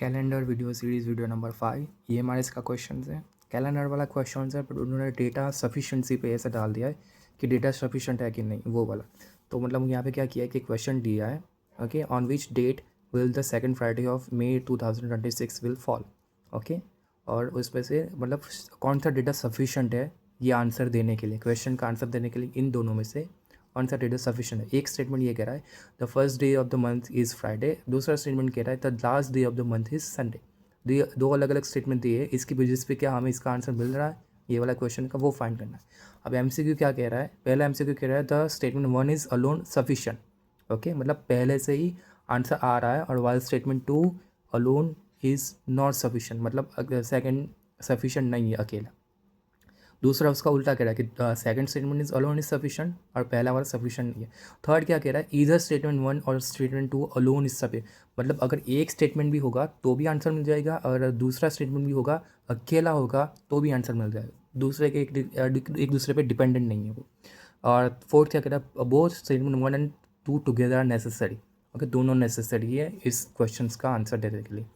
Calendar video series video number 5। ये हमारे इसका क्वेश्चन है, कैलेंडर वाला क्वेश्चन है, बट उन्होंने डेटा सफिशेंसी पे ऐसा डाल दिया है कि डेटा सफिशेंट है कि नहीं, वो वाला। तो मतलब यहाँ पे क्या किया है कि क्वेश्चन दिया है, okay, on which date will the second Friday of May 2026 will fall, okay. और उस पर से मतलब कौन सा डेटा सफिशेंट है ये आंसर देने के लिए, क्वेश्चन का आंसर देने के लिए इन दोनों में से कौन सा डेटा सफिशेंट है। एक स्टेटमेंट ये कह रहा है the first day of the month is Friday, दूसरा स्टेटमेंट कह रहा है the last day of the month is Sunday. दो अलग अलग स्टेटमेंट दिए है, इसकी बेसिस पे क्या हमें इसका आंसर मिल रहा है ये वाला क्वेश्चन का, वो फाइंड करना है। अब एमसीक्यू क्या कह रहा है, पहला एमसीक्यू कह रहा है the statement 1 is alone sufficient, okay, मतलब पहले से ही आंसर आ रहा है। और while statement 2 alone is not sufficient, मतलब सेकेंड सफिशेंट नहीं है अकेला। दूसरा उसका उल्टा कह रहा है कि second statement is alone is sufficient और पहला वाला सफिशेंट नहीं है। थर्ड क्या कह रहा है, ईदर स्टेटमेंट 1 और स्टेटमेंट 2 अलोन इज सफिशेंट, मतलब अगर एक स्टेटमेंट भी होगा तो भी आंसर मिल जाएगा, और दूसरा स्टेटमेंट भी होगा अकेला होगा तो भी आंसर मिल जाएगा, दूसरे के एक दूसरे पे डिपेंडेंट नहीं है वो। और फोर्थ क्या कह रहा है, both statement 1 and 2 together are necessary, okay, दोनों नेसेसरी है इस क्वेश्चन का आंसर देने के लिए।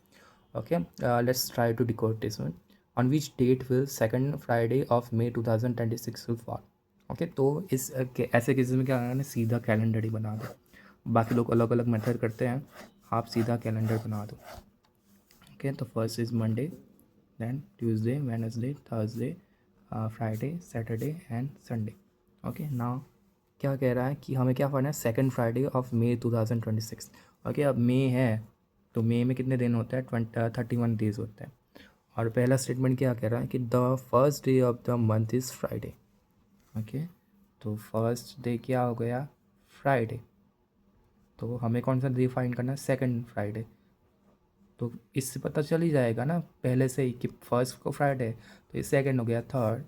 Okay, let's try to decode this one. On which date will second Friday of May 2026 will fall? Okay, तो इस ऐसे केसेस में क्या करना है, सीधा कैलेंडर ही बना दो। बाकी लोग अलग अलग मेथड करते हैं, आप सीधा कैलेंडर बना दो। ओके, तो first is Monday, then Tuesday, Wednesday, Thursday, Friday, Saturday and Sunday. Okay, now क्या कह रहा है कि हमें क्या पढ़ना है, second Friday of May 2026। Okay, अब मे है तो मे में कितने दिन होता है, 31 डेज होता है। और पहला स्टेटमेंट क्या कह रहा है कि the first day of the month is Friday, okay, तो फर्स्ट डे क्या हो गया, फ्राइडे। तो हमें कौन सा डे फाइंड करना है, सेकंड फ्राइडे। तो इससे पता चल ही जाएगा ना पहले से ही कि फर्स्ट को फ्राइडे, तो ये सेकंड हो गया, थर्ड,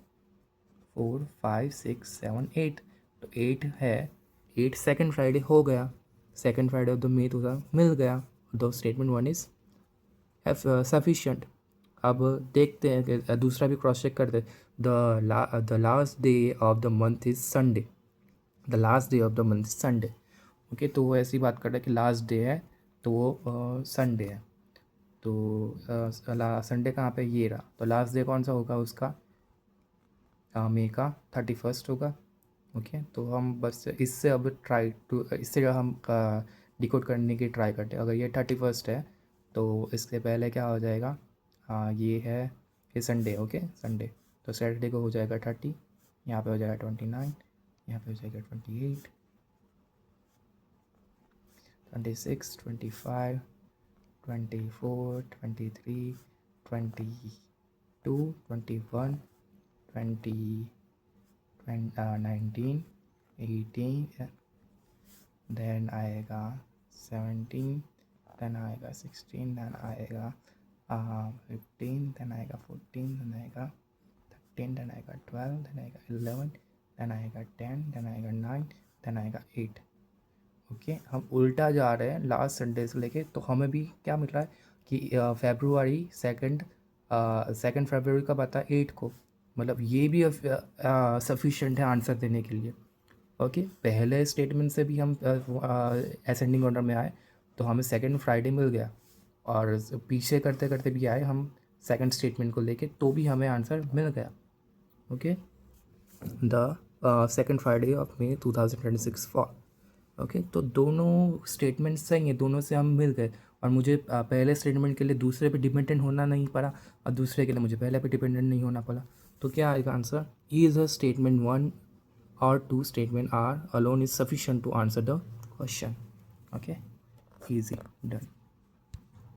4, 5, 6, 7, 8, तो 8 है, 8 सेकंड फ्राइडे हो गया, सेकंड फ्राइडे ऑफ द मे तो मिल गया, दो स्टेटमेंट 1 इज़ सफिशिएंट। अब देखते हैं कि दूसरा भी क्रॉस चेक करते, the last day of the month is Sunday, the last day of the month is Sunday, okay. तो वो ऐसी बात कर रहा है कि लास्ट डे है तो वो संडे है। तो संडे कहाँ पे, ये रहा, तो लास्ट डे कौन सा होगा उसका, मे का 31 होगा, ओके। तो हम बस इससे अब इससे हम डिकोड करने की ट्राई करते हैं। अगर ये 31 है तो इसके पहले क्या हो जाएगा, हाँ ये है, ये संडे, ओके, संडे, तो सैटरडे को हो जाएगा 30, यहाँ पे हो जाएगा 29, यहाँ पे हो जाएगा 28, 26, 25, 24, 23, 22, 21, 19, 18, देन आएगा 17, देन आएगा 16, देन आएगा 15, देन आएगा 14, देन आएगा 13, देन आएगा 12, देन आएगा 11, देन आएगा 10, देन आएगा 9, देन आएगा 8, ओके। हम उल्टा जा रहे हैं लास्ट संडे से लेके, तो हमें भी क्या मिल रहा है कि फेब्रुआरी सेकेंड फेब्रुआरी का पता 8 को, मतलब ये भी सफिशेंट है आंसर देने के लिए, ओके। पहले स्टेटमेंट से भी हम असेंडिंग ऑर्डर में आए तो हमें सेकंड फ्राइडे मिल गया, और पीछे करते करते भी आए हम सेकंड स्टेटमेंट को लेके तो भी हमें आंसर मिल गया, okay. The second Friday of May 2026 for, okay. तो दोनों स्टेटमेंट्स सही हैं, दोनों से हम मिल गए, और मुझे पहले स्टेटमेंट के लिए दूसरे पे डिपेंडेंट होना नहीं पड़ा, और दूसरे के लिए मुझे पहले पे डिपेंडेंट नहीं होना पड़ा। तो क्या आएगा answer, is a statement 1 or 2 statement are alone is sufficient to answer the question, okay, easy, done।